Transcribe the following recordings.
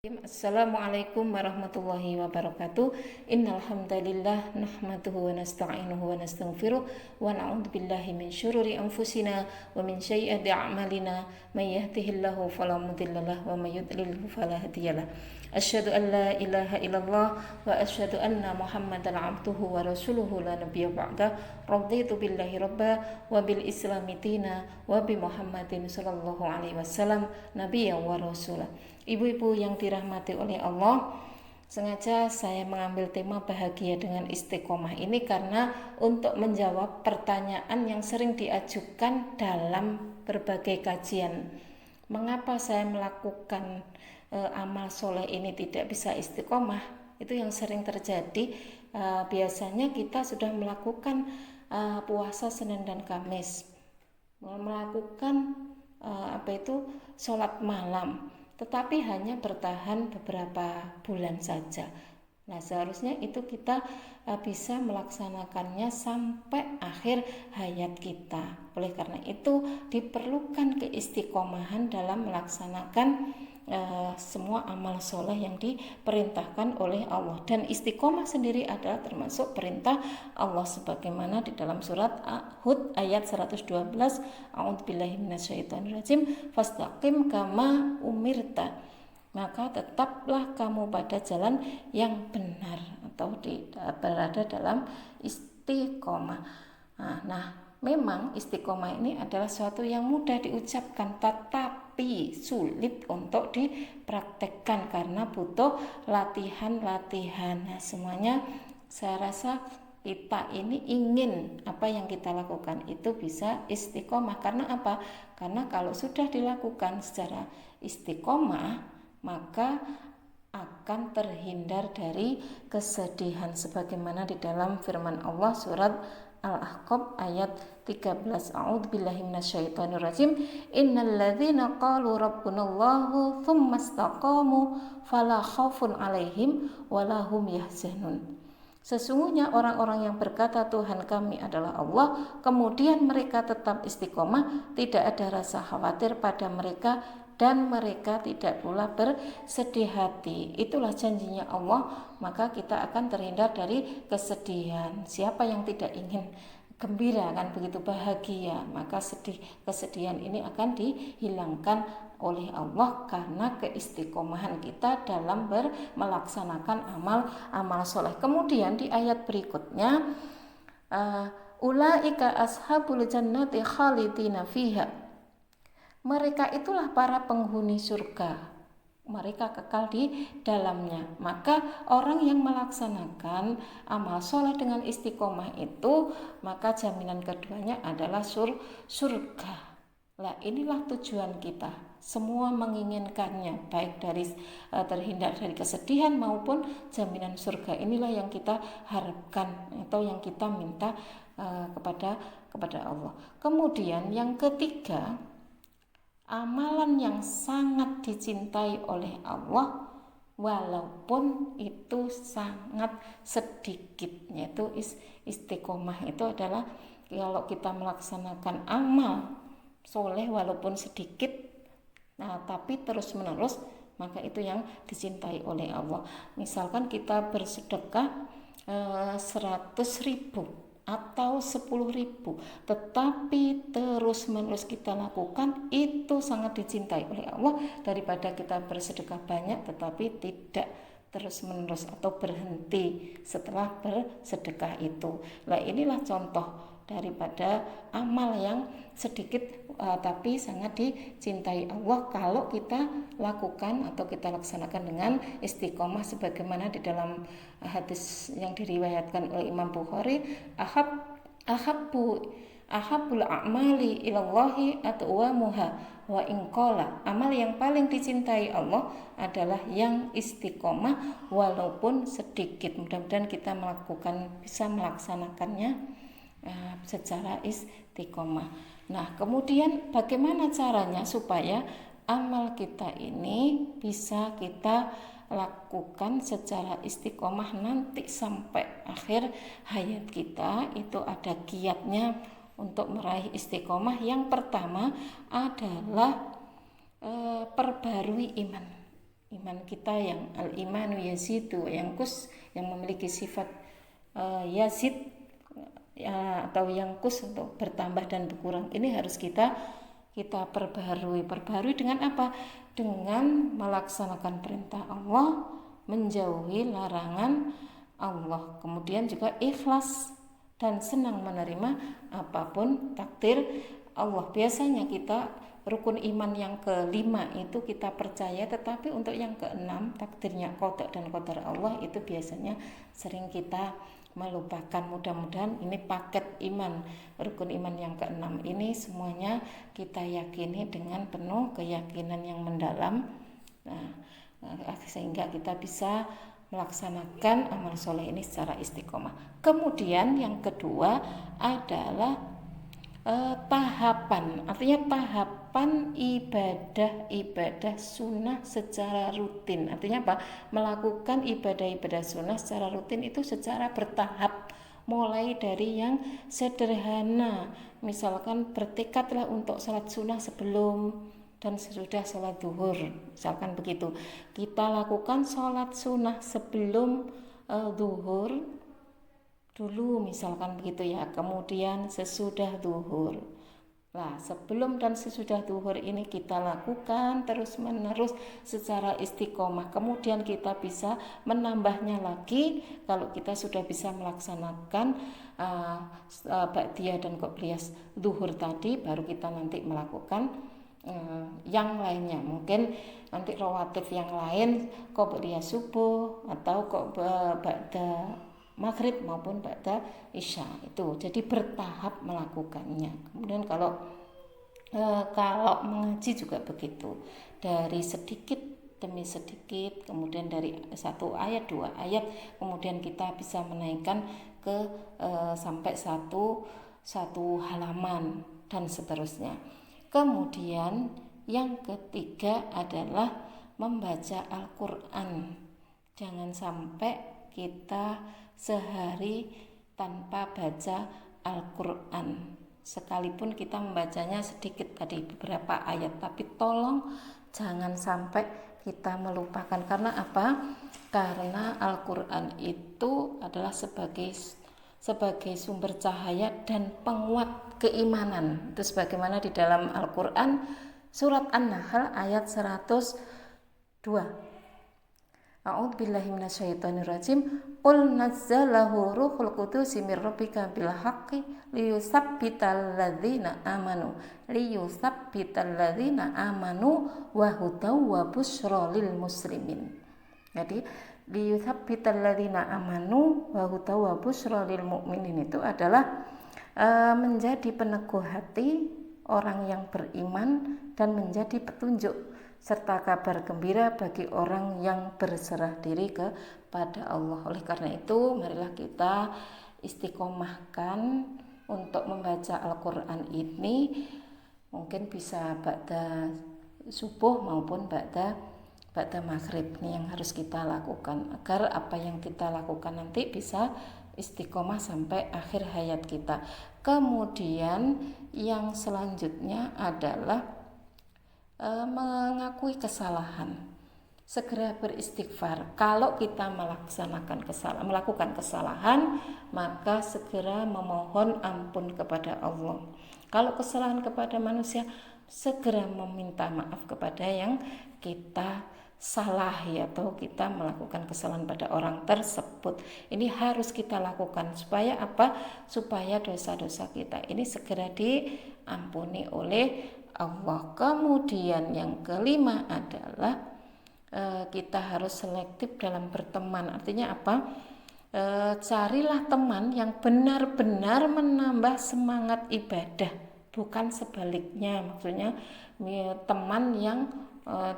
Assalamualaikum warahmatullahi wabarakatuh. Innal hamdalillah nahmaduhu wa nasta'inuhu wa nastaghfiruh wa na'udzu billahi min syururi anfusina wa min sayyiati a'malina may yahdihillahu fala mudhillalah wa may yudlilhu fala hadiyalah. Asyhadu an la ilaha illallah wa asyhadu anna Muhammadan 'abduhu wa rasuluhu la nabiyya ba'da. Raditu billahi rabba wa bil islami dina wa bi Muhammadin sallallahu alaihi wasallam nabiyyan wa rasulah. Ibu-ibu yang dirahmati oleh Allah, sengaja saya mengambil tema bahagia dengan istiqomah ini karena untuk menjawab pertanyaan yang sering diajukan dalam berbagai kajian. Mengapa saya melakukan amal soleh ini tidak bisa istiqomah? Itu yang sering terjadi. Biasanya kita sudah melakukan puasa Senin dan Kamis, melakukan sholat malam, tetapi hanya bertahan beberapa bulan saja. Nah, seharusnya itu kita bisa melaksanakannya sampai akhir hayat kita. Oleh karena itu diperlukan keistiqomahan dalam melaksanakan semua amal soleh yang diperintahkan oleh Allah. Dan istiqomah sendiri adalah termasuk perintah Allah sebagaimana di dalam surat Hud ayat 112, a'udzubillahi minasyaitonirrajim, fastaqim kama umirta, maka tetaplah kamu pada jalan yang benar atau berada dalam istiqomah. Nah, memang istiqomah ini adalah suatu yang mudah diucapkan tetapi sulit untuk dipraktekkan karena butuh latihan-latihan. Nah, semuanya saya rasa kita ini ingin apa yang kita lakukan itu bisa istiqomah. Karena apa? Karena kalau sudah dilakukan secara istiqomah, maka akan terhindar dari kesedihan sebagaimana di dalam firman Allah surat Al-Ahqaf ayat 13, a'udzubillahi minasyaitonirrajim, innalladzina qalu rabbunallahu tsumma istaqamu fala khaufun 'alaihim walahum yahzanun. Sesungguhnya orang-orang yang berkata Tuhan kami adalah Allah, kemudian mereka tetap istiqomah, tidak ada rasa khawatir pada mereka dan mereka tidak pula bersedih hati. Itulah janjinya Allah, maka kita akan terhindar dari kesedihan. Siapa yang tidak ingin gembira, kan begitu, bahagia, maka kesedihan ini akan dihilangkan oleh Allah karena keistiqomahan kita dalam melaksanakan amal soleh. Kemudian di ayat berikutnya, ulaika ashabul jannati khalidina fiha, mereka itulah para penghuni surga, mereka kekal di dalamnya. Maka orang yang melaksanakan amal soleh dengan istiqomah itu, maka jaminan keduanya adalah surga. Lah, inilah tujuan kita. Semua menginginkannya, baik dari terhindar dari kesedihan maupun jaminan surga. Inilah yang kita harapkan atau yang kita minta kepada Allah. Kemudian yang ketiga, amalan yang sangat dicintai oleh Allah walaupun itu sangat sedikit, yaitu istiqomah. Itu adalah kalau kita melaksanakan amal soleh walaupun sedikit, nah tapi terus menerus, maka itu yang dicintai oleh Allah. Misalkan kita bersedekah 100.000 atau 10.000, tetapi terus menerus kita lakukan, itu sangat dicintai oleh Allah daripada kita bersedekah banyak tetapi tidak terus menerus atau berhenti setelah bersedekah itu. Nah, inilah contoh daripada amal yang sedikit tapi sangat dicintai Allah kalau kita lakukan atau kita laksanakan dengan istiqomah sebagaimana di dalam hadis yang diriwayatkan oleh Imam Bukhari, ahabbul a'mali ilallahi atwamuha wa in qala, amal yang paling dicintai Allah adalah yang istiqomah walaupun sedikit. Mudah-mudahan kita bisa melaksanakannya secara istiqomah. Nah, kemudian bagaimana caranya supaya amal kita ini bisa kita lakukan secara istiqomah nanti sampai akhir hayat kita? Itu ada kiatnya untuk meraih istiqomah. Yang pertama adalah perbarui iman. iman kita yang al-imanu yazidu yangkus, yang memiliki sifat yazid atau yangkus untuk bertambah dan berkurang, ini harus kita perbaharui dengan apa? Dengan melaksanakan perintah Allah, menjauhi larangan Allah, kemudian juga ikhlas dan senang menerima apapun takdir Allah. Biasanya kita rukun iman yang kelima itu kita percaya, tetapi untuk yang keenam, takdirnya qada dan qadar Allah, itu biasanya sering kita melupakan. Mudah-mudahan ini paket iman, rukun iman yang keenam ini semuanya kita yakini dengan penuh keyakinan yang mendalam, sehingga kita bisa melaksanakan amal soleh ini secara istiqomah. Kemudian yang kedua adalah tahapan, artinya tahapan ibadah sunnah secara rutin. Artinya apa? Melakukan ibadah sunnah secara rutin itu secara bertahap, mulai dari yang sederhana, misalkan bertekadlah untuk salat sunnah sebelum dan sesudah sholat zuhur, misalkan begitu. Kita lakukan sholat sunnah sebelum zuhur dulu, misalkan begitu ya. Kemudian sesudah zuhur. Nah, sebelum dan sesudah zuhur ini kita lakukan terus menerus secara istiqomah. Kemudian kita bisa menambahnya lagi kalau kita sudah bisa melaksanakan ba'diyah dan qobliyah zuhur tadi, baru kita nanti melakukan yang lainnya. Mungkin nanti rawatib yang lain qobliyah subuh atau ba'da maghrib maupun ba'da isya, itu jadi bertahap melakukannya. Kemudian kalau mengaji juga begitu, dari sedikit demi sedikit, kemudian dari satu ayat, dua ayat, kemudian kita bisa menaikkan ke sampai satu halaman dan seterusnya. Kemudian yang ketiga adalah membaca Al-Quran. Jangan sampai kita sehari tanpa baca Al-Quran, sekalipun kita membacanya sedikit tadi, beberapa ayat, tapi tolong jangan sampai kita melupakan. Karena apa? Karena Al-Quran itu adalah sebagai sumber cahaya dan penguat keimanan. Itu sebagaimana di dalam Al-Quran surat An-Nahl ayat 102. A'udzubillahi minasyaitonirrajim. Qul nazzalahu ruhul qudus mir rabbika bil haqqi liyusabbital ladzina amanu wa hudaw wa busyra lil muslimin. Jadi liyusabbital ladzina amanu wa hudaw wa busyra lil mu'minin itu adalah menjadi peneguh hati orang yang beriman dan menjadi petunjuk serta kabar gembira bagi orang yang berserah diri kepada Allah. Oleh karena itu, marilah kita istiqomahkan untuk membaca Al-Quran ini, mungkin bisa ba'da subuh maupun ba'da maghrib. Ini yang harus kita lakukan agar apa yang kita lakukan nanti bisa istiqomah sampai akhir hayat kita. Kemudian yang selanjutnya adalah mengakui kesalahan, segera beristighfar. Kalau kita melakukan kesalahan, maka segera memohon ampun kepada Allah. Kalau kesalahan kepada manusia, segera meminta maaf kepada yang kita salahi atau kita melakukan kesalahan pada orang tersebut. Ini harus kita lakukan supaya apa? Supaya dosa-dosa kita ini segera diampuni oleh Allah. Kemudian yang kelima adalah kita harus selektif dalam berteman. Artinya apa? Carilah teman yang benar-benar menambah semangat ibadah, bukan sebaliknya. Maksudnya teman yang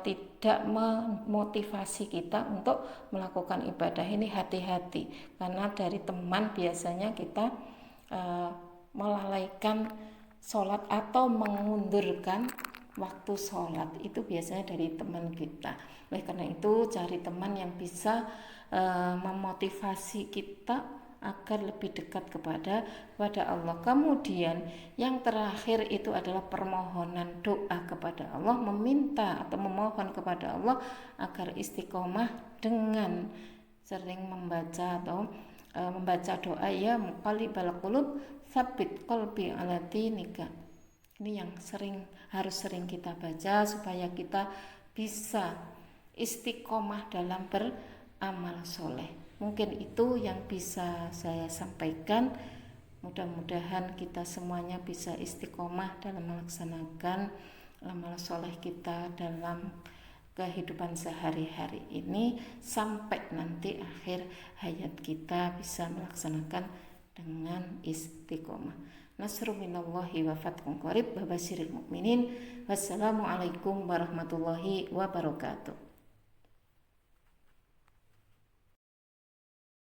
tidak memotivasi kita untuk melakukan ibadah. Ini hati-hati, karena dari teman biasanya kita melalaikan sholat atau mengundurkan waktu sholat, itu biasanya dari teman kita. Oleh karena itu cari teman yang bisa memotivasi kita agar lebih dekat kepada Allah. Kemudian yang terakhir itu adalah permohonan doa kepada Allah, meminta atau memohon kepada Allah agar istiqomah dengan sering membaca atau membaca doa ya muqallibal qulub tsabbit qalbi ala dinika. Ini yang harus sering kita baca supaya kita bisa istiqomah dalam beramal soleh. Mungkin itu yang bisa saya sampaikan. Mudah-mudahan kita semuanya bisa istiqomah dalam melaksanakan amal soleh kita dalam kehidupan sehari-hari ini sampai nanti akhir hayat kita bisa melaksanakan dengan istiqomah. Nasrun minallahi wa fathun qarib wa basyiril mu'minin. Wassalamualaikum warahmatullahi wabarakatuh.